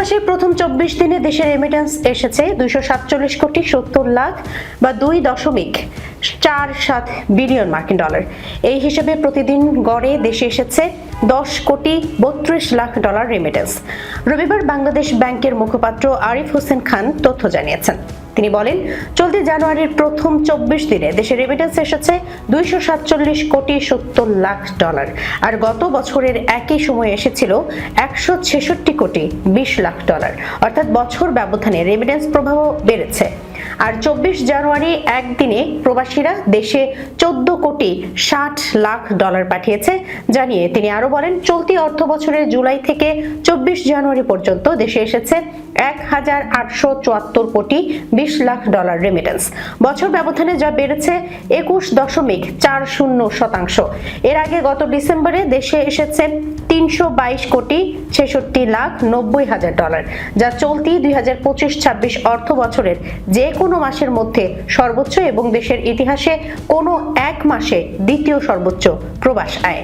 মাসের প্রথম 24 দিনে দেশের রেমিটেন্স এসেছে 247 কোটি 70 লাখ বা 2.47 বিলিয়ন মার্কিন ডলার। এই হিসেবে প্রতিদিন গড়ে দেশে এসেছে 10 কোটি 32 লাখ ডলার রেমিটেন্স। রবিবার বাংলাদেশ ব্যাংকের মুখপাত্র আরিফ হোসেন খান তথ্য জানিয়েছেন। তিনি বলেন, চলতি জানুয়ারির প্রথম 24 দিনে দেশে রেমিটেন্স এসেছে 247 কোটি 70 লাখ ডলার, আর গত বছরের একই সময়ে এসেছিল 166 কোটি 20 লাখ ডলার। অর্থাৎ বছর ব্যবধানে রেমিটেন্স প্রবাহ বেড়েছে। আর 24 জানুয়ারি একদিনে প্রবাসীরা দেশে 14 কোটি 60 লাখ ডলার পাঠিয়েছে জানিয়ে তিনি আরো বলেন, চলতি অর্থ বছরের জুলাই থেকে 24 জানুয়ারি পর্যন্ত দেশে এসেছে 1874 কোটি 20 লাখ ডলার রেমিটেন্স। বছর ব্যবধানে যা বেড়েছে 21.40%। এর আগে গত ডিসেম্বরে দেশে এসেছে 322 কোটি 66 লাখ 90 হাজার ডলার, যা চলতি 2025-26 অর্থ বছরের যে কোনো মাসের মধ্যে সর্বোচ্চ এবং দেশের ইতিহাসে কোনো এক মাসে দ্বিতীয় সর্বোচ্চ প্রবাস আয়।